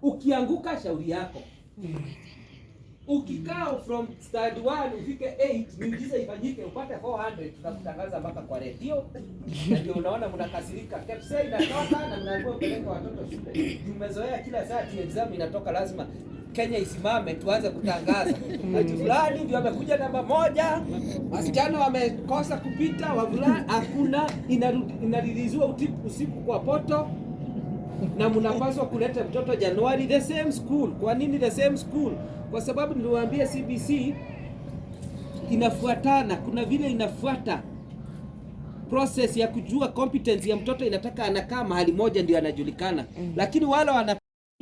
Ukianguka shauri yako. Ukikaa from standard 1 ufike 8, miujiza ifanyike upate 400, tutakutangaza mpaka kwa redio. Ndio unaona mnakasirika. KPSEA inatoka na mnaambiwa peleka watoto shule. Tumezoea kila saa exam inatoka lazima Kenya isimame tuanze kutangaza. Ati fulani ndio amekuja namba 1, wasichana wamekosa kupita, wavulana hakuna, inariliziwa usiku kwa poto. Na mnapaswa kuleta mtoto Januari the same school. Kwa nini the same school? Kwa sababu niliwaambia CBC inafuatana, kuna vile inafuata process ya kujua competence ya mtoto, inataka anakaa mahali moja ndio anajulikana. Lakini wale wana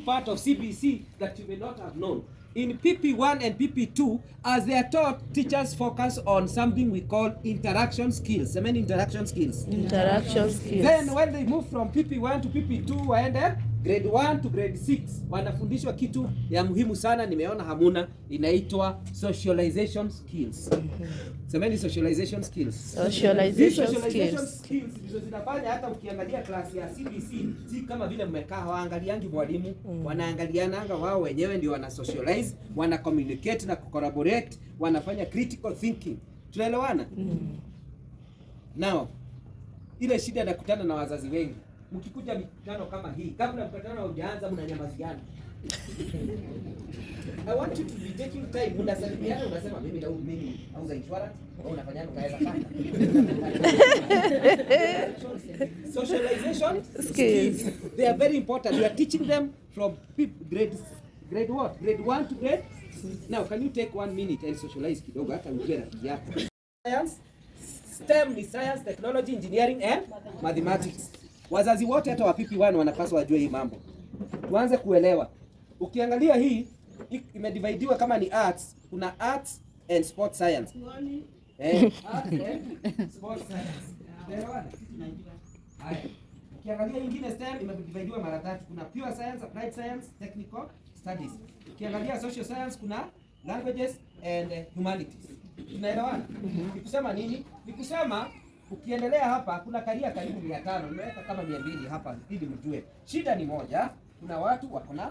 part of CBC that you may not have known. In PP1 and PP2, as they are taught, teachers focus on something we call interaction skills. I mean interaction skills. Interaction skills. Then when they move from PP1 to PP2, waende grade 1 to grade 6, wanafundishwa kitu ya muhimu sana, nimeona hamuna, inaitwa socialization skills. Semeni socialization skills. Socialization skills ndizo zinafanya hata ukiangalia klasi ya CBC, si kama vile mmekaa waangaliangi mwalimu, wanaangaliananga wao wenyewe ndio wana socialize, wana communicate na collaborate, wanafanya critical thinking. Tunaelewana? Now, ile shida nakutana na wazazi wengi. Mkikuja mikutano kama hii, kabla mkutano hujaanza mnanyamaziana. I want you to be taking time. Unasalimiana unasema mimi nauza insurance, au unafanyana kaeza kaka. Socialization skills. They are very important. You are teaching them from grade what? Grade 1 to grade. Now can you take 1 minute and socialize kidogo hata ujue rafiki yako. Science, STEM ni science, technology, engineering and mathematics. Wazazi wote hata wa PP1 wanapaswa wajue hii mambo. Tuanze kuelewa. Ukiangalia hii imedividiwa kama ni arts, kuna arts and sports science. Arts and sports science. Haya. Ukiangalia nyingine STEM imedividiwa mara 3. Kuna pure science, applied science, technical studies. Ukiangalia social science kuna languages and humanities. Tunaelewana? Nikusema nini? Nikusema ukiendelea hapa kuna karia karibu 500, nimeweka kama 200 hapa ili mjue. Shida ni moja, kuna watu wako na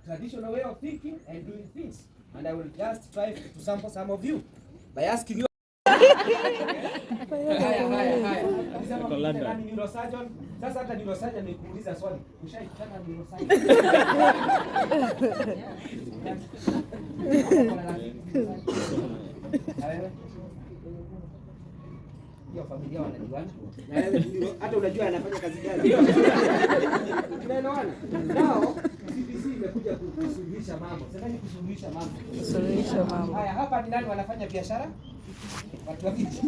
traditional way of thinking and doing things. And I will just try to sample some of you by asking you. Haya. Ni neurosurgeon. Sasa hata neurosurgeon ni kuuliza swali. Ushaikutana na neurosurgeon? Hiyo familia wanajuana. Hata unajua anafanya kazi gani. Tunaelewana? Nao CBC imekuja kusuluhisha mambo. Sasa ni kusuluhisha mambo. Kusuluhisha mambo. Haya, hapa ni nani wanafanya biashara? Watu wa kiti.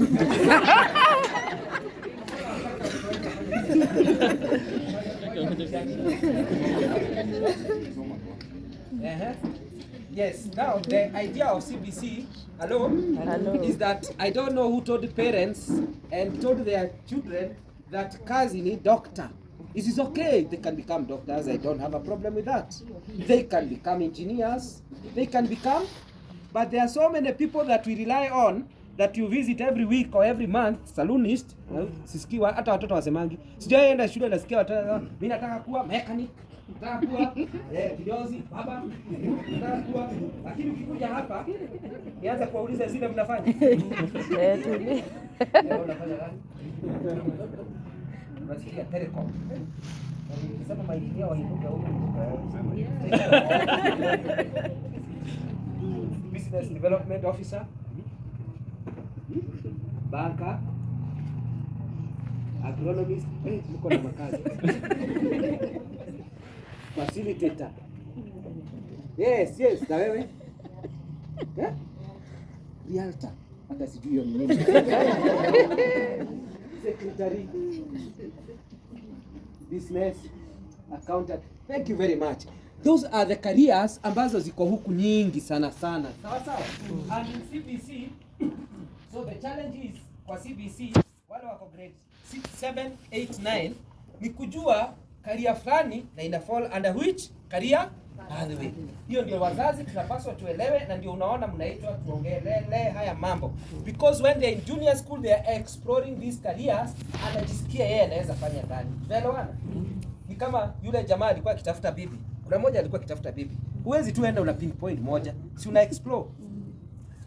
Yes, now the idea of CBC, hello, is that I don't know who told the parents and told their children that kazi ni doctor. It is okay, they can become doctors, I don't have a problem with that. They can become engineers, they can become, but there are so many people that we rely on that you visit every week or every month, salonist, sisikiwa hata watoto wasemangi. Sijaenda shule nasikia watoto, mimi nataka kuwa mechanic, nataka kuwa kinyozi, baba, nataka kuwa, lakini ukikuja hapa nianza kuwauliza zile mnafanya. Unafanya gani? Unasikia telecom. Sasa maidia wainuka huko. Business development officer. Banka, agronomist, mko na makazi. Facilitator. Yes, na wewe? Realtor. Hata sijui hiyo ni nini. Secretary. Business accountant. Thank you very much. Those are the careers ambazo ziko huku nyingi sana. Sawa. And in CBC, so the challenge is kwa CBC wale wako grade 6, 7, 8, 9 ni kujua career fulani na ina fall under which career pathway. Hiyo ndio wazazi tunapaswa tuelewe, na ndio unaona mnaitwa tuongelele haya mambo, because when they in junior school they are exploring these careers, anajisikia yeye anaweza fanya gani. Unaelewana? Ni kama yule jamaa alikuwa akitafuta bibi. Kuna mmoja alikuwa akitafuta bibi. Huwezi tu enda una pinpoint moja. Si una explore.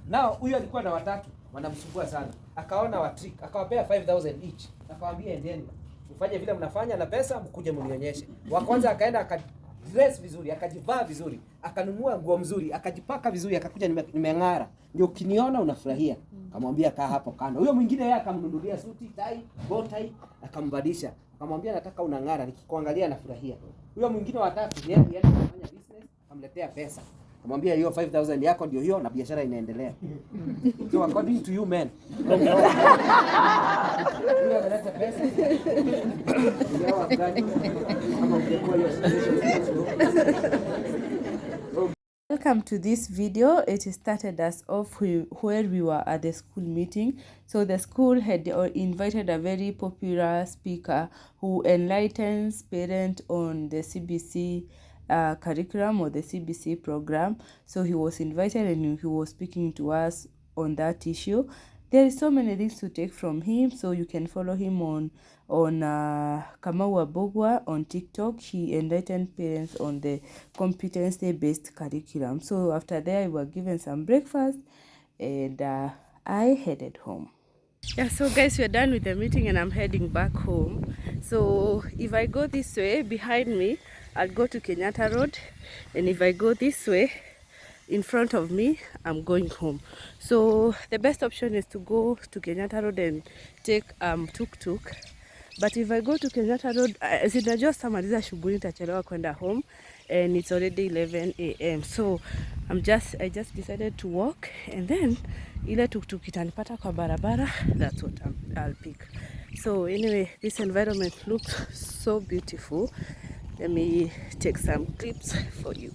Now huyo alikuwa na watatu wanamsumbua sana. Akaona wa trick, akawapea 5000 each. Akawaambia endeni. Mfanye vile mnafanya na pesa mkuje mnionyeshe. Wa kwanza akaenda akadress vizuri, akajivaa vizuri, akanunua nguo mzuri, akajipaka vizuri, akakuja nimeng'ara. Ndio ukiniona unafurahia. Akamwambia kaa hapo kando. Huyo mwingine yeye akamnunulia suti, tai, bow tie, akambadilisha. Akamwambia nataka unang'ara, nikikuangalia nafurahia. Huyo mwingine watatu yeye kufanya business, akamletea pesa. Akamwambia hiyo 5000 yako ndio hiyo na biashara inaendelea. So according to you men. Welcome to this video. It started us off where we were at the school meeting. So the school had invited a very popular speaker who enlightens parents on the CBC curriculum or the CBC program. So he was invited and he was speaking to us on that issue. There is so many things to take from him, so you can follow him on Kamau Abogwa on TikTok. He enlightened parents on the competency-based curriculum. So after that, we were given some breakfast, and I headed home. Yeah, so guys, we're done with the meeting and I'm heading back home. So if I go this way, behind me, I'll go to Kenyatta Road, and if I go this way, in front of me, I'm going home. So the best option is to go to Kenyatta Road and take tuk-tuk. But if I go to Kenyatta Road, sinajua samaliza shughuli nitachelewa kwenda home, and it's already 11 a.m. So I just decided to walk, and then ile tuk-tuk itanipata kwa barabara. That's what I'll pick. So anyway, this environment looks so beautiful. Let me take some clips for you.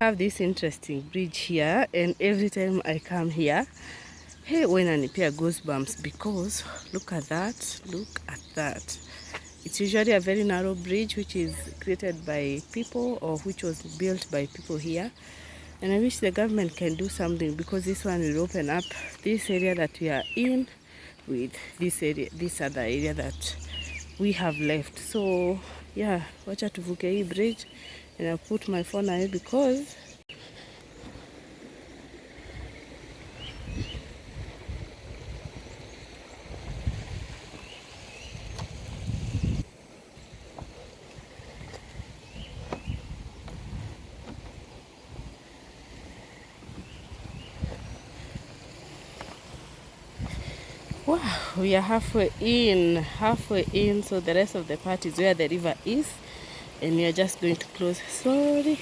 Have this interesting bridge here, and every time I come here, hey, when anipea goosebumps, because look at that, it's usually a very narrow bridge which is created by people or which was built by people here, and I wish the government can do something, because this one will open up this area that we are in with this other area that we have left. So yeah, wacha tuvuke hii bridge, and I'll put my phone away because wow, we are halfway in, so the rest of the part is where the river is, and we are just going to close slowly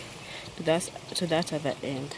to that other end.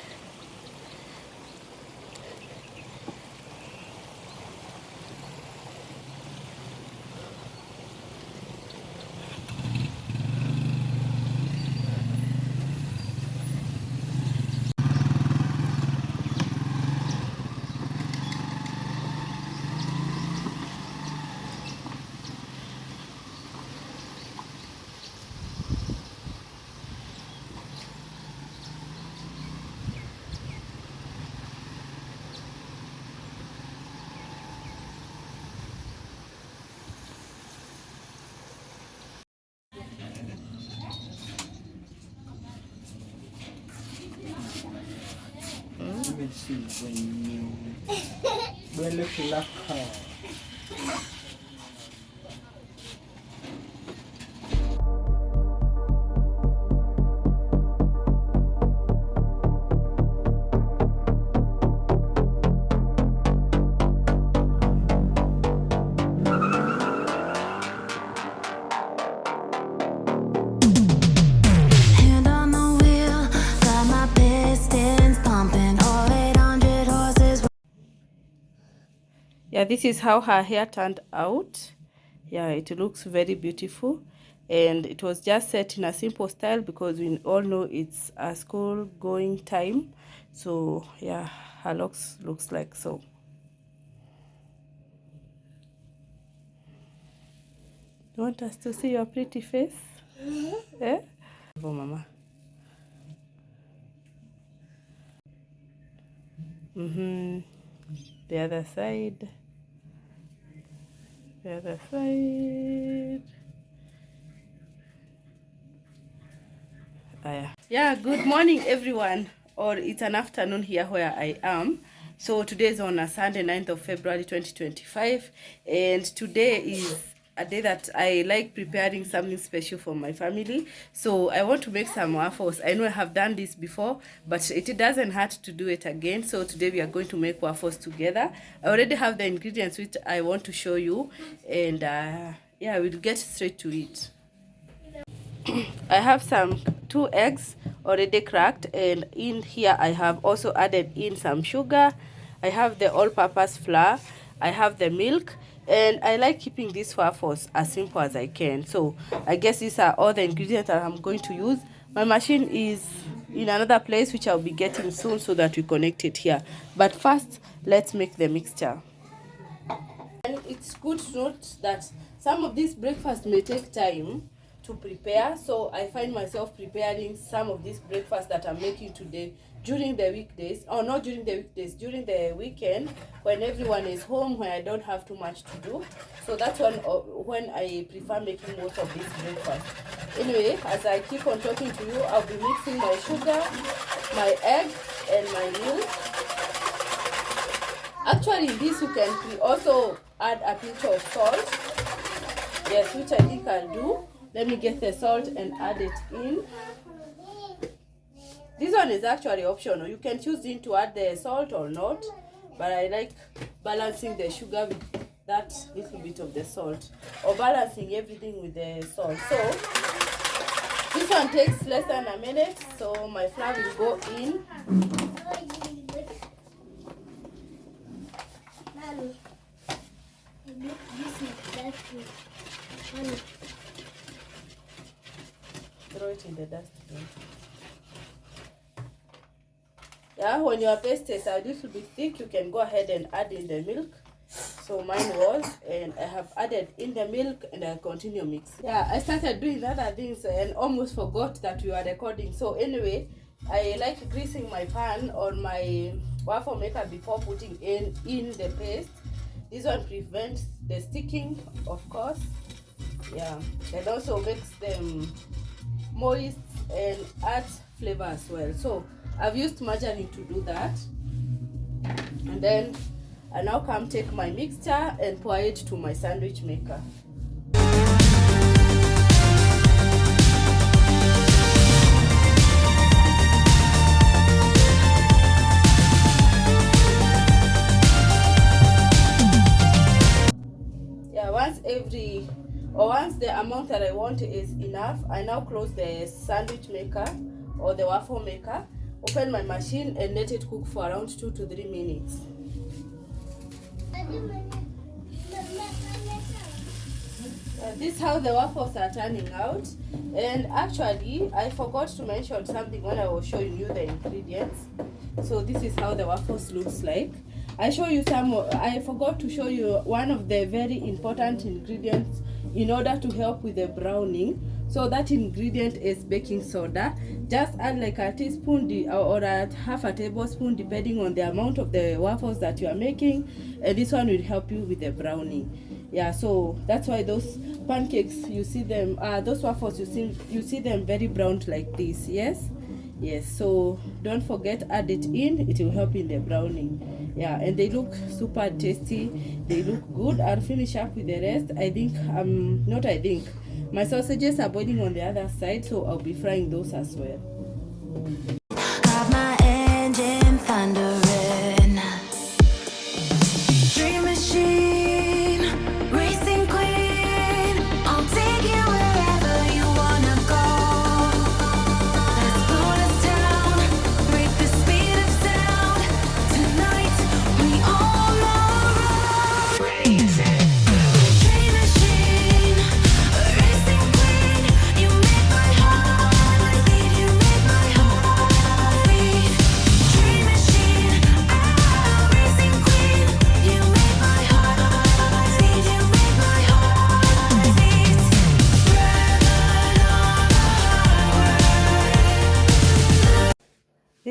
Yeah, this is how her hair turned out. Yeah, it looks very beautiful, and it was just set in a simple style because we all know it's a school going time. So yeah, her looks like so. You want us to see your pretty face? Eh? Oh, mama. The other side. The other side. Yeah, good morning everyone, or it's an afternoon here where I am. So today is on a Sunday, 9th of February 2025, and today is a day that I like preparing something special for my family. So I want to make some waffles. I know I have done this before, but it doesn't hurt to do it again. So today we are going to make waffles together. I already have the ingredients which I want to show you, and yeah, we'll get straight to it. I have some 2 eggs already cracked, and in here I have also added in some sugar. I have the all-purpose flour, I have the milk, and I like keeping these waffles as simple as I can. So I guess these are all the ingredients that I'm going to use. My machine is in another place which I'll be getting soon so that we connect it here. But first, let's make the mixture. And it's good to note that some of these breakfasts may take time to prepare, so I find myself preparing some of these breakfasts that I'm making today during the weekdays, or not during the weekdays, during the weekend when everyone is home, when I don't have too much to do. So that's when I prefer making most of these breakfasts. Anyway, as I keep on talking to you, I'll be mixing my sugar, my egg, and my milk. Actually, this you can also add a pinch of salt. Yes, which I think I'll do. Let me get the salt and add it in. This one is actually optional. You can choose to add the salt or not, but I like balancing the sugar with that little bit of the salt, or balancing everything with the salt. So this one takes less than a minute, so my flour will go in. Throw it in the dustbin. Yeah, when your paste is a little bit thick, you can go ahead and add in the milk. So mine was, and I have added in the milk, and I'll continue mixing. Yeah, I started doing other things and almost forgot that we were recording. So anyway, I like greasing my pan or my waffle maker before putting in the paste. This one prevents the sticking, of course. Yeah, and also makes them moist and adds flavor as well. So I've used margarine to do that, and then I now come take my mixture and pour it to my sandwich maker. Yeah, once the amount that I want is enough, I now close the sandwich maker or the waffle maker, open my machine, and let it cook for around 2 to 3 minutes. This is how the waffles are turning out. And actually, I forgot to mention something when I was showing you the ingredients. So this is how the waffles looks like. I forgot to show you one of the very important ingredients in order to help with the browning. So that ingredient is baking soda. Just add like a teaspoon or a half a tablespoon depending on the amount of the waffles that you are making, and this one will help you with the browning. Yeah, so that's why those pancakes, you see them, those waffles, you see them very browned like this. Yes, so don't forget, add it in, it will help in the browning. Yeah, and they look super tasty, they look good. I'll finish up with the rest. My sausages are boiling on the other side, so I'll be frying those as well. Got my engine thundering. Dream machine, racing queen, I'll take you wherever you wanna go. Let's blow us down, break the speed of sound. Tonight we all are racing. Dream machine.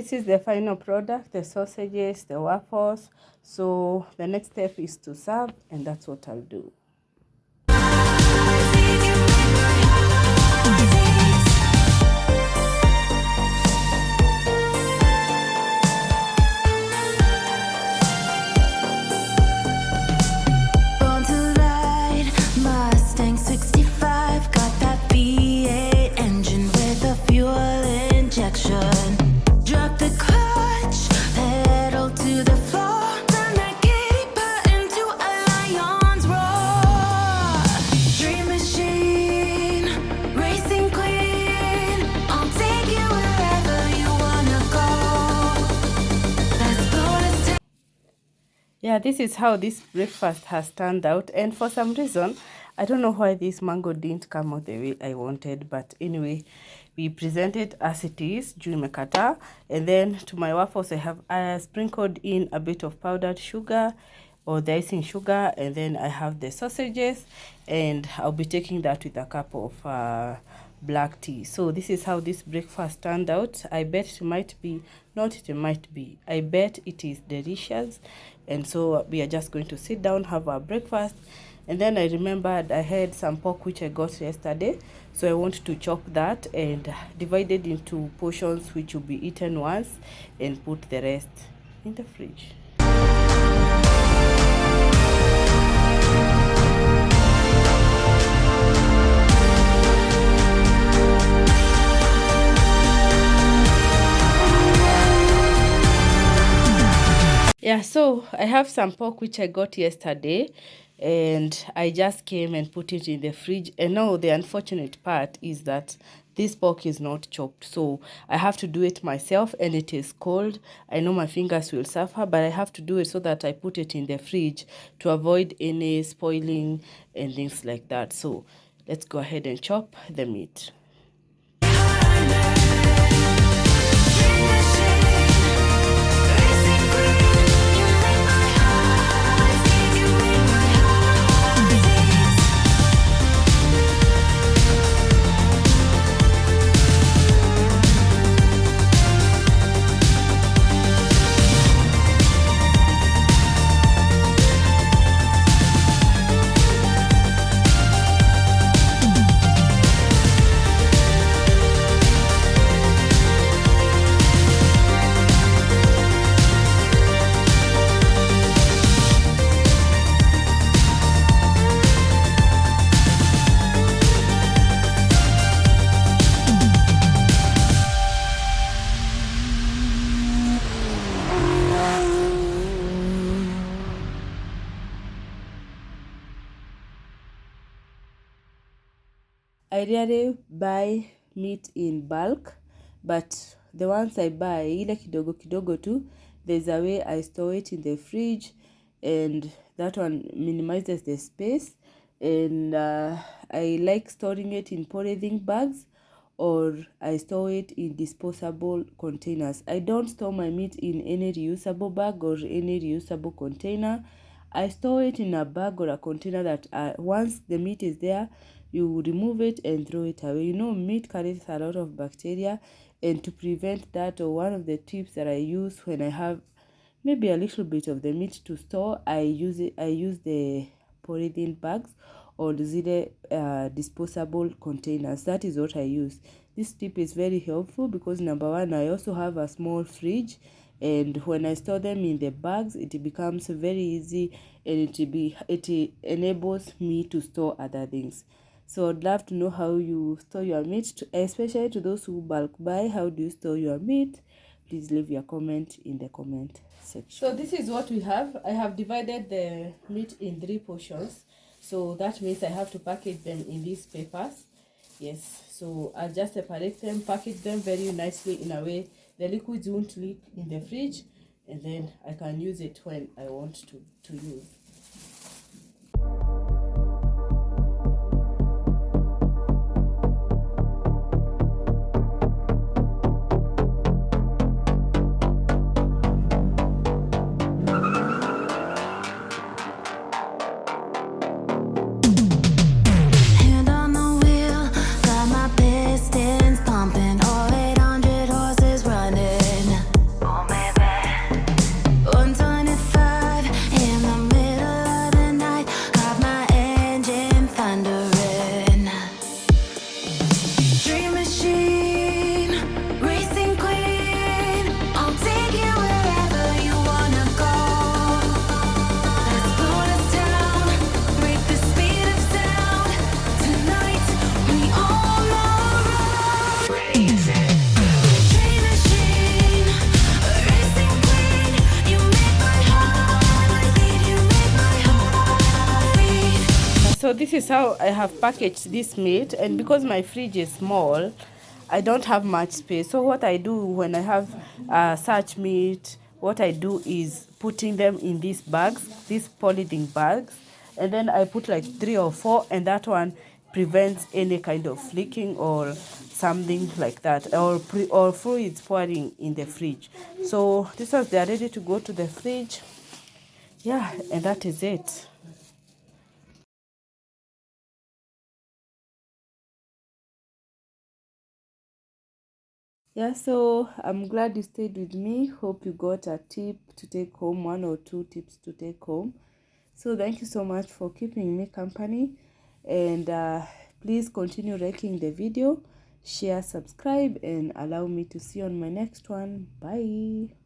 this is the final product, the sausages, the waffles. So the next step is to serve, and that's what I'll do. Drop the clutch, pedal to the floor, turn that caper into a lion's roar. Dream machine, racing queen, I'll take you wherever you wanna go. Let's go, let's take. Yeah, this is how this breakfast has turned out, and for some reason I don't know why this mango didn't come out the way I wanted, but anyway, we present it as it is, juu imekata. And then to my waffles, I have sprinkled in a bit of powdered sugar or the icing sugar, and then I have the sausages, and I'll be taking that with a cup of black tea. So this is how this breakfast turned out. I bet it might be, not it might be, I bet it is delicious. And so we are just going to sit down, have our breakfast. And then I remembered I had some pork which I got yesterday, so I want to chop that and divide it into portions which will be eaten once, and put the rest in the fridge. Yeah, so I have some pork which I got yesterday, and I just came and put it in the fridge. And now the unfortunate part is that this pork is not chopped, so I have to do it myself, and it is cold. I know my fingers will suffer, but I have to do it so that I put it in the fridge to avoid any spoiling and things like that. So let's go ahead and chop the meat. I rarely buy meat in bulk, but the ones I buy, ile kidogo kidogo tu, there's a way I store it in the fridge, and that one minimizes the space. And I like storing it in polythene bags, or I store it in disposable containers. I don't store my meat in any reusable bag or any reusable container. I store it in a bag or a container that once the meat is there, you remove it and throw it away. You know, meat carries a lot of bacteria, and to prevent that, or one of the tips that I use when I have maybe a little bit of the meat to store, I use the polythene bags or the disposable containers. That is what I use. This tip is very helpful because, number one, I also have a small fridge, and when I store them in the bags, it becomes very easy, and it enables me to store other things. So I'd love to know how you store your meat, especially to those who bulk buy. How do you store your meat? Please leave your comment in the comment section. So this is what we have. I have divided the meat in 3 portions. So that means I have to package them in these papers. Yes, so I'll just separate them, package them very nicely in a way the liquids won't leak in the fridge, and then I can use it when I want to use. is how I have packaged this meat, and because my fridge is small, I don't have much space. So what I do when I have such meat, what I do is putting them in these bags, these polythene bags, and then I put like 3 or 4, and that one prevents any kind of leaking or something like that, or fluids pouring in the fridge. So this ones, they are ready to go to the fridge. Yeah, and that is it. Yeah, so I'm glad you stayed with me. Hope you got a tip to take home, 1 or 2 tips to take home. So thank you so much for keeping me company, and please continue liking the video, share, subscribe, and allow me to see you on my next one. Bye.